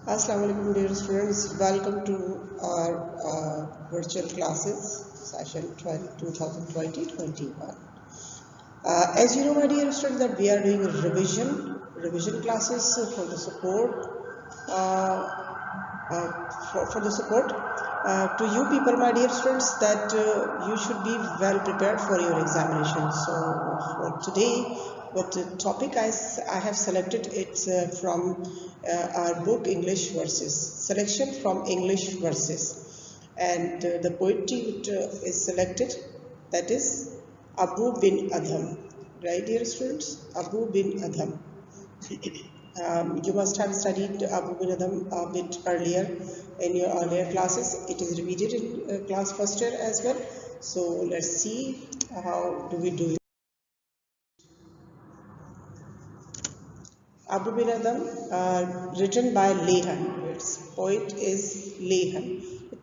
Assalamu alaikum dear students, welcome to our virtual classes session 2020-21. As you know my dear students that we are doing revision classes for the support for the support to you people my dear students that you should be well prepared for your examination. So for today what the topic I have selected it's from our book English Verses, selection from English Verses, and the poetry which is selected, that is Abu bin Adham, right dear students, Abu bin Adham. You must have studied Abu bin Adham a bit earlier in your earlier classes. It is repeated in class first year as well. So let's see how do we do it. Abu bin Adham, written by Lehan. Its poet is Lehan.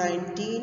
19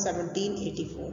1784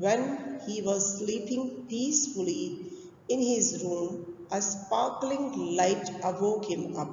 when he was sleeping peacefully in his room, a sparkling light awoke him up.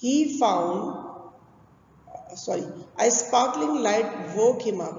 He found a sparkling light woke him up.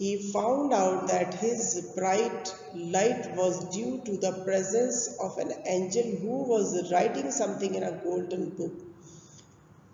He found out that his bright light was due to the presence of an angel who was writing something in a golden book.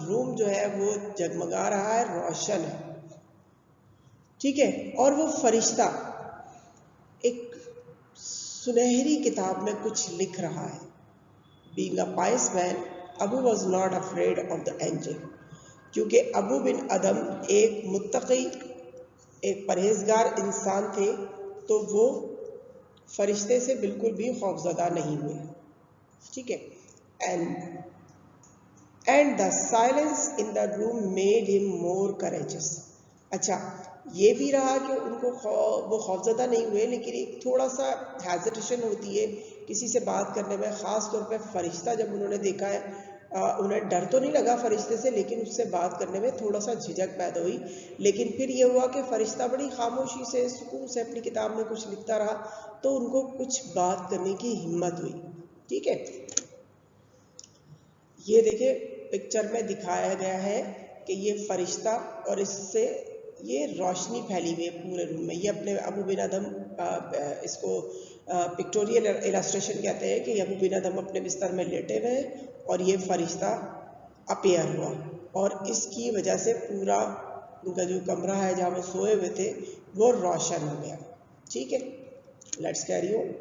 روم جو ہے وہ جگمگا رہا ہے, روشن ہے, ٹھیک ہے. اور وہ فرشتہ ایک سنہری کتاب میں کچھ لکھ رہا ہے. Being a pious man, Abu was not afraid of the angel. کیونکہ ابو بن ادم ایک متقی, ایک پرہیزگار انسان تھے, تو وہ فرشتے سے بالکل بھی خوفزدہ نہیں ہوئے, ٹھیک ہے. And the silence in the room made ہم مور کریجس. اچھا, یہ بھی رہا کہ ان کو وہ خوفزدہ نہیں ہوئے, لیکن ایک تھوڑا سا ہیزیٹیشن ہوتی ہے کسی سے بات کرنے میں, خاص طور پہ فرشتہ جب انہوں نے دیکھا ہے, انہیں ڈر تو نہیں لگا فرشتے سے, لیکن اس سے بات کرنے میں تھوڑا سا جھجک پیدا ہوئی. لیکن پھر یہ ہوا کہ فرشتہ بڑی خاموشی سے, سکون سے اپنی کتاب میں کچھ لکھتا رہا, تو ان کو کچھ بات کرنے کی ہمت ہوئی, ٹھیک ہے. یہ دیکھیں پکچر میں دکھایا گیا ہے کہ یہ فرشتہ, اور اس سے یہ روشنی پھیلی ہوئی ہے پورے روم میں. یہ اپنے ابو بن ادم, اس کو پکٹوریل السٹریشن کہتے ہیں کہ ابو بن ادم اپنے بستر میں لیٹے ہوئے ہیں اور یہ فرشتہ اپیئر ہوا, اور اس کی وجہ سے پورا ان کا جو کمرہ ہے جہاں وہ سوئے ہوئے تھے وہ روشن ہو گیا, ٹھیک ہے. Let's carry on.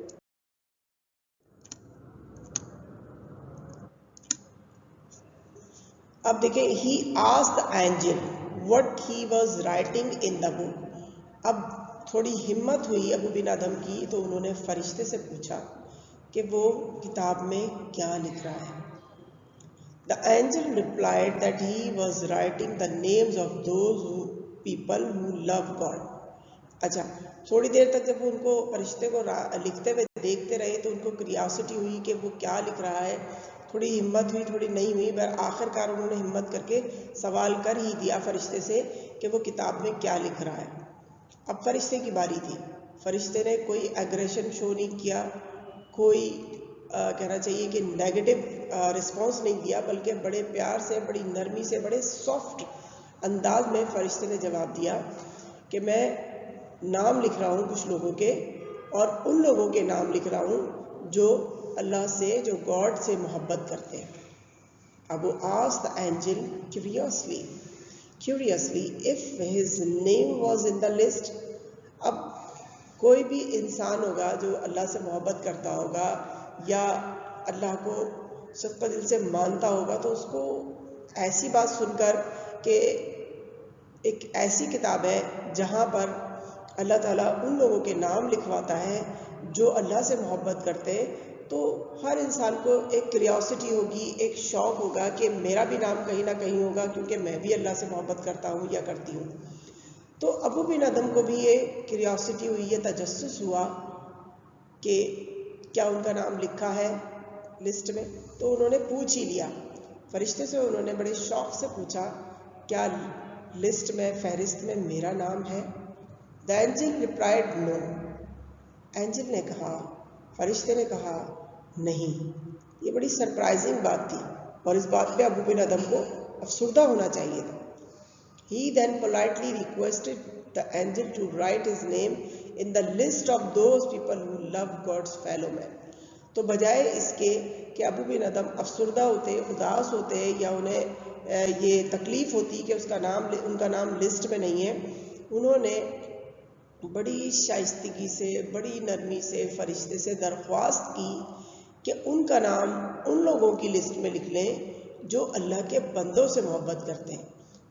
اب دیکھیں, ہی asked the angel what he was writing in the book. اب تھوڑی ہمت ہوئی ابو بن ادم کی, تو انہوں نے فرشتے سے پوچھا کہ وہ کتاب میں کیا لکھ رہا ہے. The angel replied that he was writing the names of those people who love God. اچھا, تھوڑی دیر تک جب ان کو فرشتے کو لکھتے ہوئے دیکھتے رہے تو ان کو کریاسٹی ہوئی کہ وہ کیا لکھ رہا ہے. تھوڑی ہمت ہوئی, تھوڑی نہیں ہوئی, پر آخر کار انہوں نے ہمت کر کے سوال کر ہی دیا فرشتے سے کہ وہ کتاب میں کیا لکھ رہا ہے. اب فرشتے کی باری تھی. فرشتے نے کوئی ایگریشن شو نہیں کیا, کوئی کہنا چاہیے کہ نیگیٹو رسپانس نہیں دیا, بلکہ بڑے پیار سے, بڑی نرمی سے, بڑے سافٹ انداز میں فرشتے نے جواب دیا کہ میں نام لکھ رہا ہوں کچھ لوگوں کے, اور ان لوگوں کے نام لکھ رہا ہوں جو اللہ سے, جو گاڈ سے محبت کرتے ہیں. اب وہ asked the angel curiously if his name was in the list. اب کوئی بھی انسان ہوگا جو اللہ سے محبت کرتا ہوگا یا اللہ کو صدقہ دل سے مانتا ہوگا, تو اس کو ایسی بات سن کر کہ ایک ایسی کتاب ہے جہاں پر اللہ تعالیٰ ان لوگوں کے نام لکھواتا ہے جو اللہ سے محبت کرتے ہیں, تو ہر انسان کو ایک کریوسٹی ہوگی, ایک شوق ہوگا کہ میرا بھی نام کہیں نہ کہیں ہوگا, کیونکہ میں بھی اللہ سے محبت کرتا ہوں یا کرتی ہوں. تو ابو بن ادم کو بھی یہ کریوسٹی ہوئی, یہ تجسس ہوا کہ کیا ان کا نام لکھا ہے لسٹ میں. تو انہوں نے پوچھ ہی لیا فرشتے سے, انہوں نے بڑے شوق سے پوچھا کیا لسٹ میں, فہرست میں میرا نام ہے. The angel replied no. Angel نے کہا, فرشتے نے کہا نہیں. یہ بڑی سرپرائزنگ بات تھی, اور اس بات پہ ابو بن ادم کو افسردہ ہونا چاہیے تھا. He then politely requested the angel to write his name in the list of those people who love God's fellow man. تو بجائے اس کے کہ ابو بن ادم افسردہ ہوتے, اداس ہوتے, یا انہیں یہ تکلیف ہوتی کہ ان کا نام لسٹ میں نہیں ہے, انہوں نے بڑی شائستگی سے, بڑی نرمی سے فرشتے سے درخواست کی کہ ان کا نام ان لوگوں کی لسٹ میں لکھ لیں جو اللہ کے بندوں سے محبت کرتے ہیں.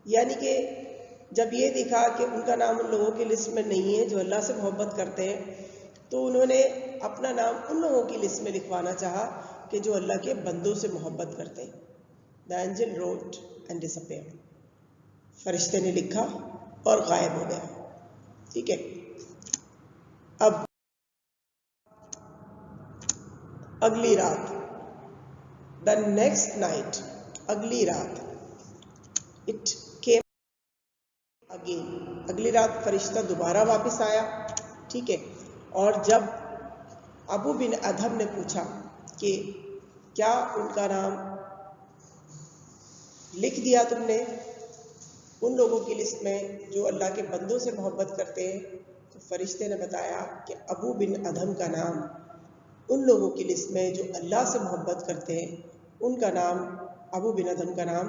یعنی کہ جب یہ دیکھا کہ ان کا نام ان لوگوں کی لسٹ میں نہیں ہے جو اللہ سے محبت کرتے ہیں, تو انہوں نے اپنا نام ان لوگوں کی لسٹ میں لکھوانا چاہا کہ جو اللہ کے بندوں سے محبت کرتے ہیں. The angel wrote and disappeared. فرشتے نے لکھا اور غائب ہو گیا, ٹھیک ہے. اب اگلی رات, the next night, اگلی رات, it came again. اگلی رات فرشتہ دوبارہ واپس آیا, ٹھیک ہے. اور جب ابو بن ادم نے پوچھا کہ کیا ان کا نام لکھ دیا تم نے ان لوگوں کی لسٹ میں جو اللہ کے بندوں سے محبت کرتے ہیں, تو فرشتے نے بتایا کہ ابو بن ادم کا نام ان لوگوں کی لسٹ میں جو اللہ سے محبت کرتے ہیں, ان کا نام, ابو بن ادم کا نام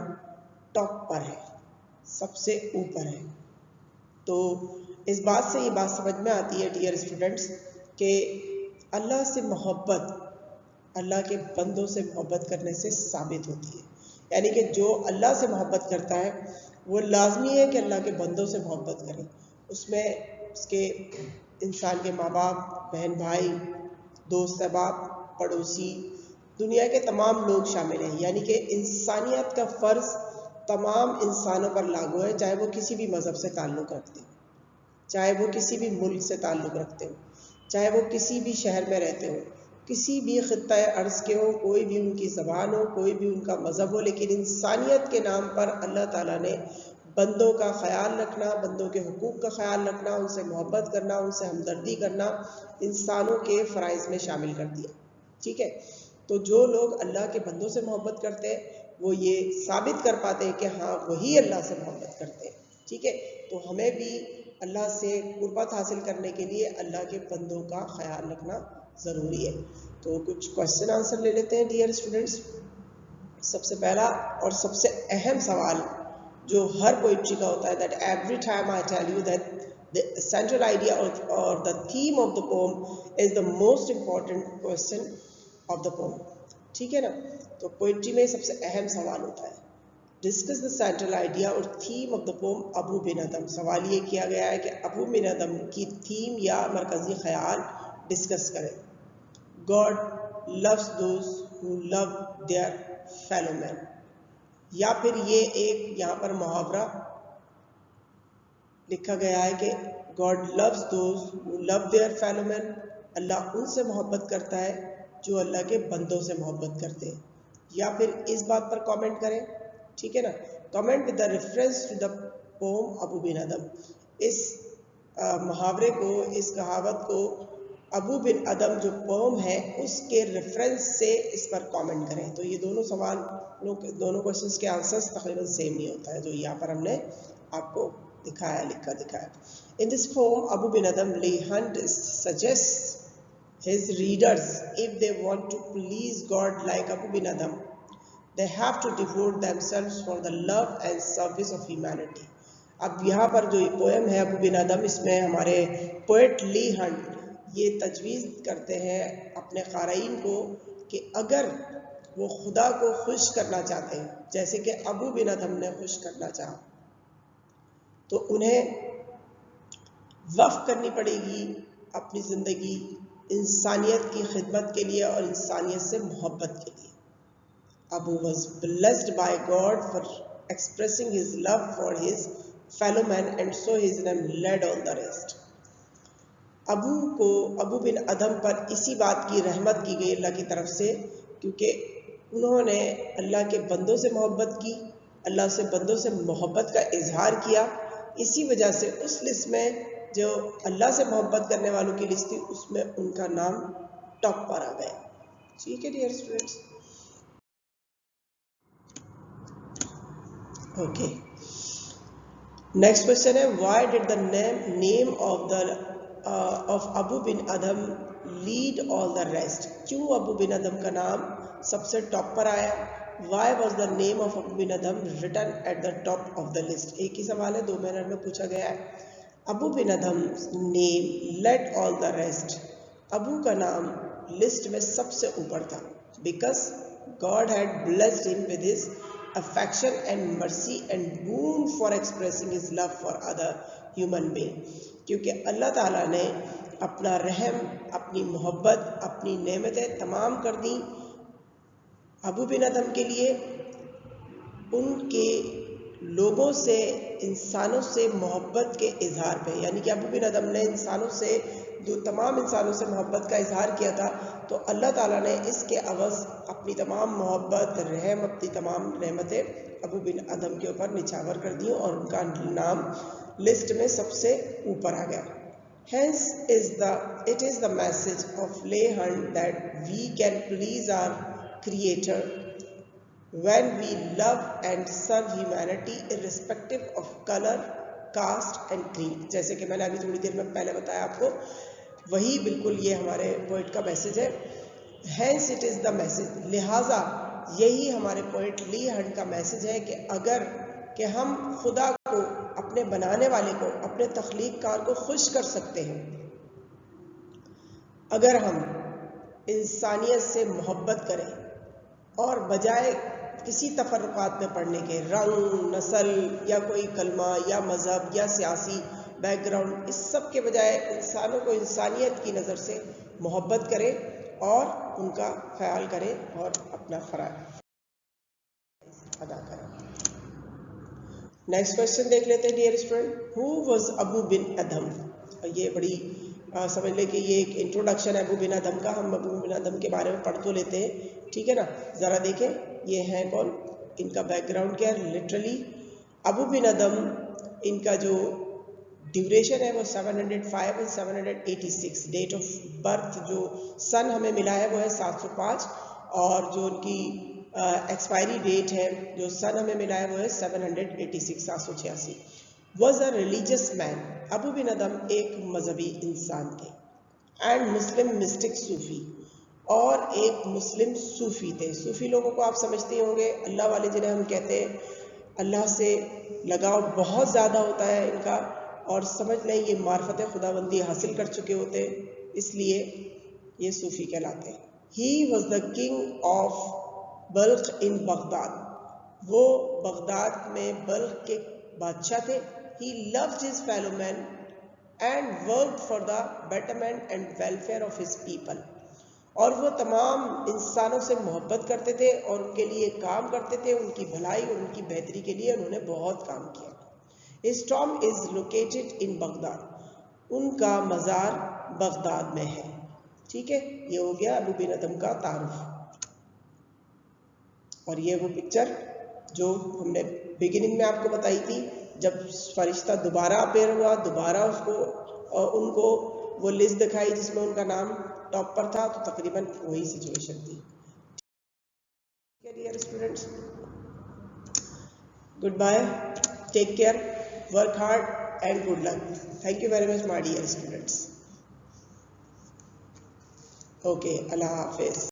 ٹاپ پر ہے، سب سے اوپر ہے. تو اس بات سے یہ بات سمجھ میں آتی ہے ڈیئر اسٹوڈنٹس کہ اللہ سے محبت اللہ کے بندوں سے محبت کرنے سے ثابت ہوتی ہے. یعنی کہ جو اللہ سے محبت کرتا ہے وہ لازمی ہے کہ اللہ کے بندوں سے محبت کرے. اس میں اس کے انسان کے ماں باپ، بہن بھائی، دوست احباب، پڑوسی، دنیا کے تمام لوگ شامل ہیں. یعنی کہ انسانیت کا فرض تمام انسانوں پر لاگو ہے، چاہے وہ کسی بھی مذہب سے تعلق رکھتے ہوں، چاہے وہ کسی بھی ملک سے تعلق رکھتے ہوں، چاہے وہ کسی بھی شہر میں رہتے ہوں، کسی بھی خطۂ ارض کے ہوں، کوئی بھی ان کی زبان ہو، کوئی بھی ان کا مذہب ہو. لیکن انسانیت کے نام پر اللہ تعالیٰ نے بندوں کا خیال رکھنا، بندوں کے حقوق کا خیال رکھنا، ان سے محبت کرنا، ان سے ہمدردی کرنا انسانوں کے فرائض میں شامل کر دیا. ٹھیک ہے، تو جو لوگ اللہ کے بندوں سے محبت کرتے ہیں وہ یہ ثابت کر پاتے ہیں کہ ہاں وہی اللہ سے محبت کرتے ہیں. ٹھیک ہے، تو ہمیں بھی اللہ سے قربت حاصل کرنے کے لیے اللہ کے بندوں کا خیال رکھنا ضروری ہے. تو کچھ کوشچن آنسر لے لیتے ہیں ڈیئر اسٹوڈنٹس. سب سے پہلا اور سب سے اہم سوال جو ہر پوئٹری کا ہوتا ہے that every time I tell you that the central idea or the theme of the poem is the most important question of the poem. ٹھیک ہے نا، تو پوئٹری میں سب سے اہم سوال ہوتا ہے ڈسکس دا سینٹرل آئیڈیا اور theme of the poem Abou Ben ادم. سوال یہ کیا گیا ہے کہ ابو بن ادم کی تھیم یا مرکزی خیال ڈسکس کریں. God loves those who love their fellow men. یا پھر یہ ایک یہاں پر محاورہ لکھا گیا ہے کہ God loves those who love their fellow men. اللہ ان سے محبت کرتا ہے جو اللہ کے بندوں سے محبت کرتے ہیں. یا پھر اس بات پر کامنٹ کریں. ٹھیک ہے نا، comment with the reference to the poem Abou Ben Adhem. اس محاورے کو، اس کہاوت کو ابو بن ادم جو پوم ہے اس کے ریفرنس سے اس پر کامنٹ کریں. تو یہ دونوں سوال دونوں کوشچنس کے آنسرس تقریباً سیم ہی ہوتا ہے جو یہاں پر ہم نے آپ کو دکھایا، لکھا دکھایا. In this poem, Abu bin Adam Leigh Hunt suggests his readers if they want to please God like Abu bin Adam, they have to devote themselves for the love and service of humanity. اب یہاں پر جو یہ poem ہے ابو Ben Adhem, اس میں ہمارے poet لی hint یہ تجویز کرتے ہیں اپنے قارئین کو کہ اگر وہ خدا کو خوش کرنا چاہتے ہیں جیسے کہ ابو بن ادم نے خوش کرنا چاہا تو انہیں وقف کرنی پڑے گی اپنی زندگی انسانیت کی خدمت کے لیے اور انسانیت سے محبت کے لیے. Abu was blessed by God for expressing his love for his fellow man and so his name led all the rest. Abu Ben ادم پر اسی بات کی رحمت کی گئی اللہ کی طرف سے کیونکہ انہوں نے اللہ کے بندوں سے محبت کی، اللہ سے بندوں سے محبت کا اظہار کیا. اسی وجہ سے اس لسٹ میں جو اللہ سے محبت کرنے والوں کی لسٹ تھی اس میں ان کا نام ٹاپ پر آ گیا. ٹھیک ہے dear students, okay. Next question ہے why did the name of Abou Ben Adhem lead all the rest. کیوں ابو بن ادم کا نام سب سے ٹاپ پر آیا؟ Why was the name of Abou Ben Adhem written at the top of the list. ایک ہی سوال ہے، 2 منٹ میں پوچھا گیا ہے. ابو بن ادم نیم لیڈ آل دا ریسٹ. ابو کا نام لسٹ میں سب سے اوپر تھا because God had blessed him with his affection and mercy and boon for expressing his love for other human being. کیونکہ اللہ تعالیٰ نے اپنا رحم، اپنی محبت، اپنی نعمتیں تمام کر دیں ابو بن ادم کے لیے ان کے لوگوں سے، انسانوں سے محبت کے اظہار پہ. یعنی کہ ابو بن ادم نے انسانوں سے تمام انسانوں سے محبت کا اظہار کیا تھا تو اللہ تعالیٰ نے اس کے عوض اپنی تمام محبت، رحم، اپنی تمام نعمتیں ابو بن ادم کے اوپر نچھاور کر دیں اور ان کا نام لسٹ میں سب سے اوپر آ گیا. Hence it is the message of Leigh Hunt that we can please our Creator when we love and serve humanity irrespective of color, caste and creed. جیسے کہ میں نے ابھی تھوڑی دیر میں پہلے بتایا آپ کو، وہی بالکل یہ ہمارے پوئٹ کا میسج ہے. Hence it is the message. لہٰذا یہی ہمارے پوئٹ لی ہنٹ کا میسج ہے کہ اگر کہ ہم خدا کو، اپنے بنانے والے کو، اپنے تخلیق کار کو خوش کر سکتے ہیں اگر ہم انسانیت سے محبت کریں اور بجائے کسی تفرقات میں پڑھنے کے، رنگ، نسل یا کوئی کلمہ یا مذہب یا سیاسی بیک گراؤنڈ، اس سب کے بجائے انسانوں کو انسانیت کی نظر سے محبت کریں اور ان کا خیال کریں اور اپنا فرائض ادا کریں۔ نیکسٹ کوشچن دیکھ لیتے ہیں ڈیئر اسٹوڈنٹ، ہو واز ابو بن ادھم؟ یہ بڑی سمجھ لیں کہ یہ ایک انٹروڈکشن ہے ابو بن ادھم کا، ہم ابو بن ادھم کے بارے میں پڑھ تو لیتے ہیں، ٹھیک ہے نا؟ ذرا دیکھیں یہ ہیں کون، ان کا بیک گراؤنڈ کیا ہے۔ لٹرلی ابو بن ادھم، ان کا جو ڈیوریشن ہے وہ 705 اور 786، ڈیٹ آف برتھ جو سن ہمیں ملا ہے وہ ہے 705، اور جو ان کی ایکسپائری ڈیٹ ہے جو سن ہمیں ملا ہے وہ ہے 786، 786۔ واز اے ریلیجس مین، ابو بن ادھم ایک مذہبی انسان تھے، اینڈ مسلم مسٹک، صوفی، اور ایک مسلم صوفی تھے۔ صوفی لوگوں کو آپ سمجھتے ہی ہوں گے، اللہ والے جنہیں ہم کہتے ہیں، اللہ سے لگاؤ بہت زیادہ ہوتا ہے ان کا، اور سمجھ لیں یہ معرفت خداوندی حاصل کر چکے ہوتے، اس لیے یہ صوفی کہلاتے ہیں۔ He was the king of Balkh in Baghdad, وہ بغداد میں بلخ کے بادشاہ تھے۔ He loved his fellow men and worked for the betterment and welfare of his people، اور وہ تمام انسانوں سے محبت کرتے تھے اور ان کے لیے کام کرتے تھے، ان کی بھلائی اور ان کی بہتری کے لیے انہوں نے بہت کام کیا۔ His tomb is located in Baghdad, ان کا مزار بغداد میں ہے، ٹھیک ہے؟ یہ ہو گیا ابو بن ادھم کا تعارف، اور یہ وہ پکچر جو ہم نے بگننگ میں آپ کو بتائی تھی، جب فرشتہ دوبارہ اپیئر ہوا، دوبارہ اس کو ان کو وہ لسٹ دکھائی جس میں ان کا نام ٹاپ پر تھا، تو تقریباً وہی سچویشن تھی۔ Dear students, goodbye, take care, work hard and good luck. Thank you very much my dear students. Okay, اللہ حافظ۔